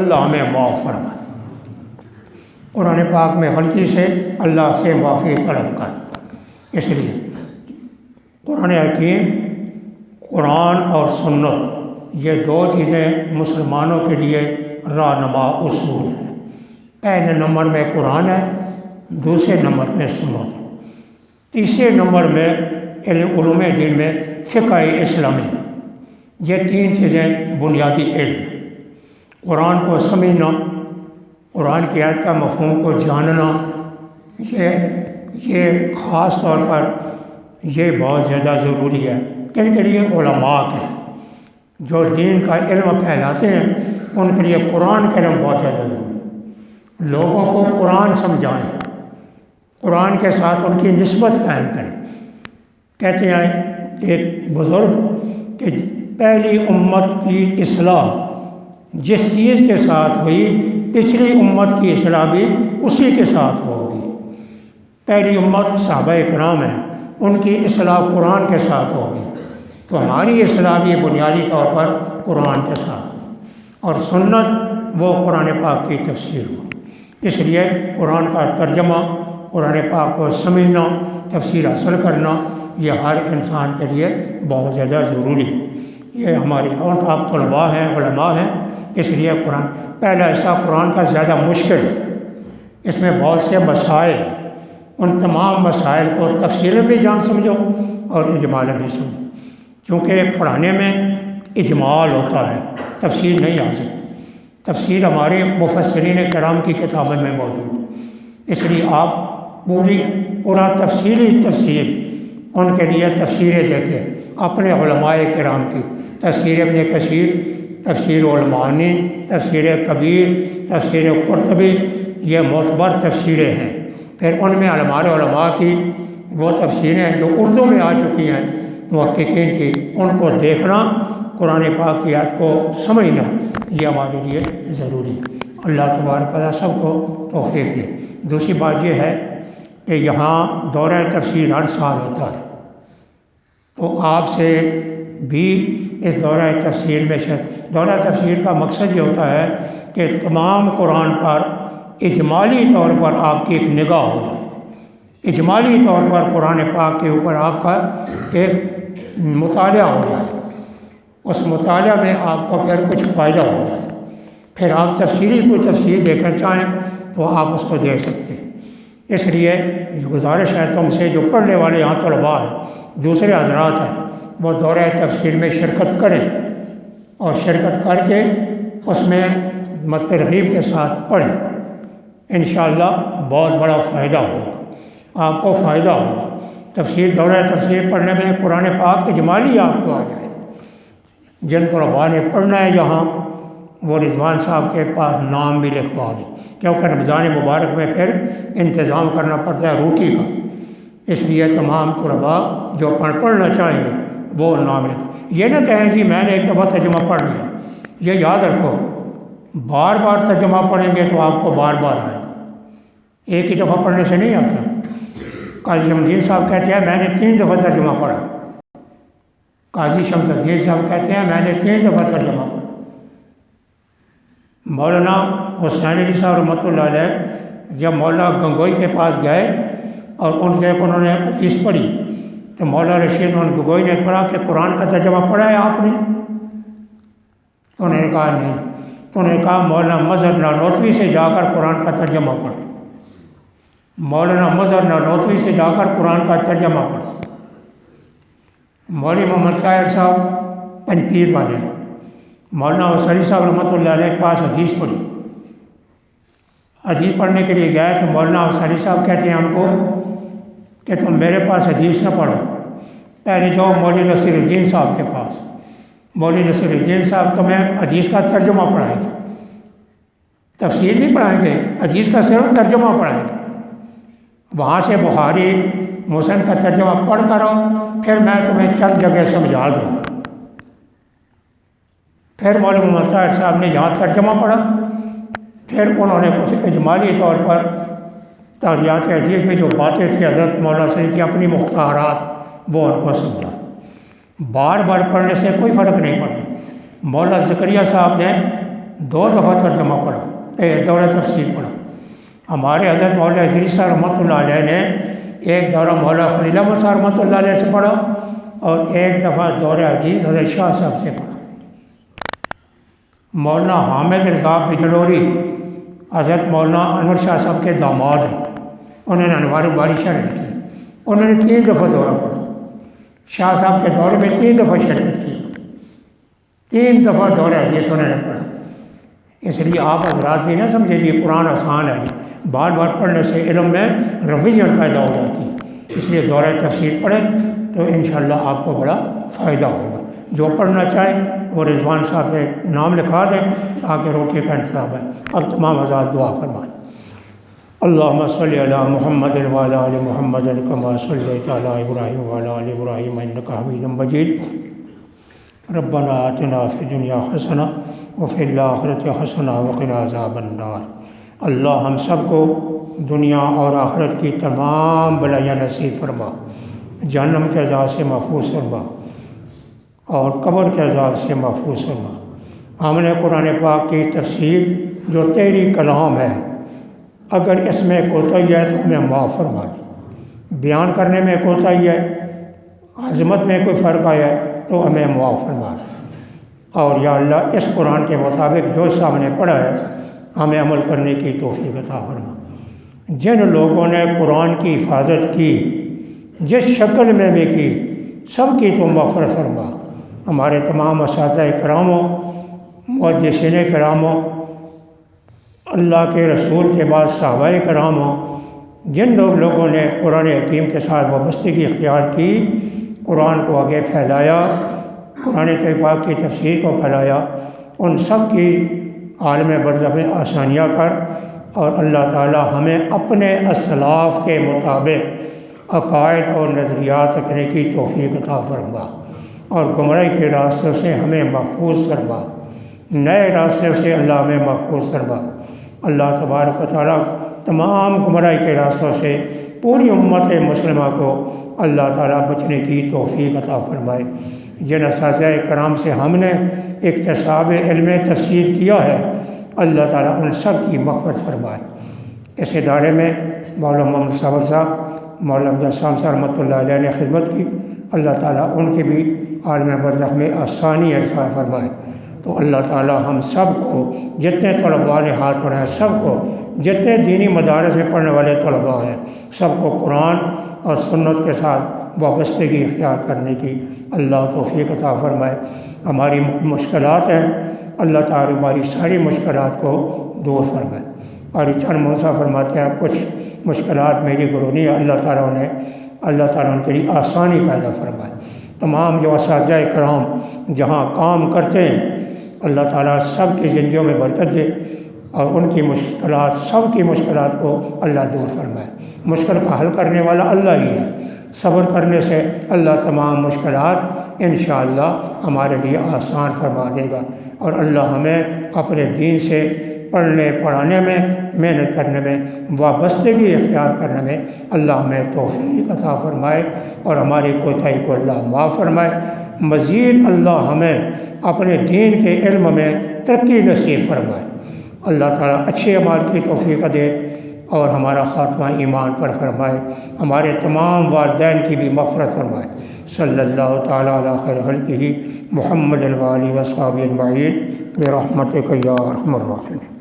اللہ ہمیں معاف فرمائے۔ قرآن پاک میں غلطی سے اللہ سے معافی طلب کر۔ اس لیے قرآن حکیم، قرآن اور سنت یہ دو چیزیں مسلمانوں کے لیے رہنما اصول ہیں۔ پہلے نمبر میں قرآن ہے، دوسرے نمبر میں سنت ہے، تیسرے نمبر میں علوم دین میں فقہ اسلامی۔ یہ تین چیزیں بنیادی علم۔ قرآن کو سمجھنا، قرآن کی آیت کا مفہوم کو جاننا، یہ خاص طور پر یہ بہت زیادہ ضروری ہے۔ کن کے لیے؟ علماء کے، جو دین کا علم پھیلاتے ہیں ان کے لیے قرآن کا علم بہت زیادہ ضروری ہے۔ لوگوں کو قرآن سمجھائیں، قرآن کے ساتھ ان کی نسبت قائم کریں۔ کہتے ہیں ایک بزرگ کہ پہلی امت کی اصلاح جس چیز کے ساتھ ہوئی، پچھلی امت کی اصلاح بھی اسی کے ساتھ ہوگی۔ پہلی امت صحابہ کرام ہیں، ان کی اصلاح قرآن کے ساتھ ہوگی، تو ہماری اصلاح بھی بنیادی طور پر قرآن کے ساتھ، اور سنت وہ قرآن پاک کی تفسیر ہو۔ اس لیے قرآن کا ترجمہ، قرآن پاک کو سمجھنا، تفسیر حاصل کرنا، یہ ہر انسان کے لیے بہت زیادہ ضروری ہے۔ یہ ہماری آپ طلباء ہیں، علماء ہیں، اس لیے قرآن پہلا حصہ قرآن کا زیادہ مشکل ہے۔ اس میں بہت سے مسائل، ان تمام مسائل کو تفصیل بھی جان سمجھو اور اجمال بھی سمجھو، کیونکہ پڑھانے میں اجمال ہوتا ہے، تفصیل نہیں آ سکتی۔ تفصیل ہمارے مفسرین کرام کی کتابوں میں موجود ہے، اس لیے آپ پورا تفصیل ان کے لیے تفسیریں دیکھیں اپنے علماء کرام کی، تفسیر ابن کثیر، تفسیر المعانی، تفسیر کبیر، تفسیر قرطبی، یہ معتبر تفسیریں ہیں۔ پھر ان میں ہمارے علماء کی وہ تفسیریں جو اردو میں آ چکی ہیں محققین کی، ان کو دیکھنا، قرآن پاک کی آیت کو سمجھنا، یہ ہمارے لیے ضروری ہے۔ اللہ تبارک و تعالیٰ سب کو توفیق دے۔ دوسری بات یہ ہے کہ یہاں دورہ تفسیر ہر سال ہوتا ہے، تو آپ سے بھی اس دورہ تفسیر میں دورہ تفسیر کا مقصد یہ ہوتا ہے کہ تمام قرآن پر اجمالی طور پر آپ کی ایک نگاہ ہو جائے، اجمالی طور پر قرآن پاک کے اوپر آپ کا ایک مطالعہ ہو جائے، اس مطالعہ میں آپ کو پھر کچھ فائدہ ہو جائے، پھر آپ تفسیری کوئی تفسیر دیکھنا چاہیں تو آپ اس کو دیکھ سکتے ہیں۔ اس لیے گزارش ہے تم سے، جو پڑھنے والے یہاں طلباء ہیں، دوسرے حضرات ہیں، وہ دورہ تفسیر میں شرکت کریں اور شرکت کر کے اس میں ترغیب کے ساتھ پڑھیں۔ انشاءاللہ بہت بڑا فائدہ ہوگا، آپ کو فائدہ ہوگا۔ دورہ تفسیر پڑھنے میں قرآن پاک اجمالی آپ کو آ جائے۔ جن طلباء نے پڑھنا ہے یہاں، وہ رضوان صاحب کے پاس نام بھی لکھوا دیں، کیونکہ رمضان مبارک میں پھر انتظام کرنا پڑتا ہے روٹی کا، اس لیے تمام طلباء جو پڑھنا چاہیں گے وہ نام لکھیں۔ یہ نہ کہیں جی میں نے ایک دفعہ ترجمہ پڑھ لیا، یہ یاد رکھو، بار بار ترجمہ پڑھیں گے تو آپ کو بار بار آئے گا، ایک ہی دفعہ پڑھنے سے نہیں آتا۔ قاضی شمس الدین صاحب کہتے ہیں میں نے 3 دفعہ ترجمہ پڑھا، قاضی شمس الدین صاحب کہتے ہیں میں نے 3 دفعہ ترجمہ پڑھا۔ مولانا حسین علی صاحب رحمۃ اللہ علیہ جب مولانا گنگوئی کے پاس گئے اور انہوں نے حدیث پڑھی تو مولانا رشید محمد گنگوئی نے پڑھا کہ قرآن کا ترجمہ پڑھا ہے آپ نے؟ تو انہوں نے کہا نہیں۔ تو انہوں نے کہا مولانا مظہر نانوتوی سے جا کر قرآن کا ترجمہ پڑھ، مولانا مظہر نانوتوی سے جا کر قرآن کا ترجمہ پڑھ۔ مولوی محمد طاہر صاحب پنجپیر والے، مولانا وسلی صاحب رحمۃ اللہ علیہ کے پاس حدیث پڑھی، حدیث پڑھنے کے لیے گئے تو مولانا وسلی صاحب کہتے ہیں ان کو کہ تم میرے پاس حدیث نہ پڑھو، پہلے جاؤ مولوی نصیر الدین صاحب کے پاس، مولوی نصیر الدین صاحب تمہیں حدیث کا ترجمہ پڑھائیں گے، تفسیر نہیں پڑھائیں گے، حدیث کا صرف ترجمہ پڑھائیں گے۔ وہاں سے بخاری مسلم کا ترجمہ پڑھ کر آؤ، پھر میں تمہیں چند جگہ سمجھا دوں۔ پھر مولانا محمد طاہر صاحب نے یہاں ترجمہ پڑھا، پھر انہوں نے کچھ اجمالی طور پر تعلیمات حدیث میں جو باتیں تھیں حضرت مولانا سید کی اپنی مختارات، وہ ان کو سمجھا۔ بار بار پڑھنے سے کوئی فرق نہیں پڑتا۔ مولانا زکریا صاحب نے 2 دفعہ ترجمہ پڑھا، دورہ تفسیر پڑھا۔ ہمارے حضرت مولانا ادریس صاحب رحمۃ اللہ علیہ نے ایک دورہ مولانا خلیل احمد صاحب رحمۃ اللہ علیہ سے پڑھا اور ایک دفعہ دورہ حدیث حضرت شاہ صاحب سے پڑھا۔ مولانا حامد رضا بجلوری حضرت مولانا انور شاہ صاحب کے داماد ہیں، انہوں نے انوار الباری شرح کی، انہوں نے 3 دفعہ دورہ پڑھا، شاہ صاحب کے دورے میں 3 دفعہ شرکت کی، 3 دفعہ دورہ حدیث انہوں نے پڑھا۔ اس لیے آپ حضرات بھی نہ سمجھے یہ قرآن آسان ہے، بار بار پڑھنے سے علم میں رویت پیدا ہو جاتی ہے، اس لیے دورہ تفسیر پڑھیں تو انشاءاللہ آپ کو بڑا فائدہ ہوگا۔ جو پڑھنا چاہیں وہ رضوان صاحب کے نام لکھا دیں تاکہ روٹی کا انتظام ہے۔ اب تمام حضرات دعا فرمائیں۔ اللہم صلی علی محمد وعلی آل محمد کما صلیت علی ابراہیم وعلی آل ابراہیم انک حمید مجید۔ ربنا آتنا فی الدنیا حسنہ وفی الآخرۃ حسنہ وقنا عذاب النار۔ اللہ ہم سب کو دنیا اور آخرت کی تمام بلائیاں نصیب فرما، جہنم کے عذاب سے محفوظ فرما اور قبر کے عذاب سے محفوظ فرما۔ ہم نے قرآن پاک کی تفسیر جو تیری کلام ہے، اگر اس میں کوتاہی ہے تو ہمیں معاف فرما دی، بیان کرنے میں کوتاہی ہے، عظمت میں کوئی فرق آیا ہے تو ہمیں معاف فرما دی، اور یا اللہ اس قرآن کے مطابق جو سامنے پڑھا ہے ہمیں عمل کرنے کی توفیق عطا فرما۔ جن لوگوں نے قرآن کی حفاظت کی، جس شکل میں بھی کی، سب کی تو مغفرت فرما۔ ہمارے تمام اساتذہ کراموں، محدثین کراموں، اللہ کے رسول کے بعد صحابہ کراموں، جن لوگوں نے قرآن حکیم کے ساتھ وابستگی اختیار کی، قرآن کو آگے پھیلایا، قرآن پاک کی تفسیر کو پھیلایا، ان سب کی عالم برزخ میں آسانیاں کر، اور اللہ تعالی ہمیں اپنے اسلاف کے مطابق عقائد اور نظریات رکھنے کی توفیق عطا فرما، اور گمراہی کے راستوں سے ہمیں محفوظ فرما، نئے راستوں سے اللہ ہمیں محفوظ فرما۔ اللہ تبارک و تعالی تمام گمراہی کے راستوں سے پوری امت مسلمہ کو اللہ تعالیٰ بچنے کی توفیق عطا فرمائے۔ جن اساتذہ کرام سے ہم نے اکتساب علم تفسیر کیا ہے، اللہ تعالیٰ ان سب کی مغفرت فرمائے۔ اس ادارے میں مولانا محمد صابر صاحب، مولانا عبدالسلام صاحب رحمۃ اللہ علیہ نے خدمت کی، اللہ تعالیٰ ان کی بھی عالم برزخ میں آسانی عطا فرمائے۔ تو اللہ تعالیٰ ہم سب کو، جتنے طلباء نے ہاتھ اٹھائے سب کو، جتنے دینی مدارس میں پڑھنے والے طلباء ہیں سب کو قرآن اور سنت کے ساتھ وابستگی اختیار کرنے کی اللہ توفیق عطا فرمائے۔ ہماری مشکلات ہیں، اللہ تعالیٰ ہماری ساری مشکلات کو دور فرمائے۔ اور چند موسیٰ فرماتے ہیں کچھ مشکلات میری گرونی ہے، اللہ تعالیٰ ان کے لیے آسانی پیدا فرمائے۔ تمام جو اساتذہ کرام جہاں کام کرتے ہیں، اللہ تعالیٰ سب کی زندگیوں میں برکت دے، اور ان کی مشکلات، سب کی مشکلات کو اللہ دور فرمائے۔ مشکل کا حل کرنے والا اللہ ہی ہے، صبر کرنے سے اللہ تمام مشکلات انشاءاللہ ہمارے لیے آسان فرما دے گا، اور اللہ ہمیں اپنے دین سے پڑھنے پڑھانے میں، محنت کرنے میں، وابستگی اختیار کرنے میں اللہ ہمیں توفیق عطا فرمائے، اور ہماری کوتاہی کو اللہ معاف فرمائے۔ مزید اللہ ہمیں اپنے دین کے علم میں ترقی نصیب فرمائے۔ اللہ تعالیٰ اچھے اعمال کی توفیق دے اور ہمارا خاتمہ ایمان پر فرمائے، ہمارے تمام والدین کی بھی مغفرت فرمائے۔ صلی اللہ تعالیٰ علی خیر خلقہ محمد و آلہ و صحبہ اجمعین برحمتک یا ارحم الراحمین۔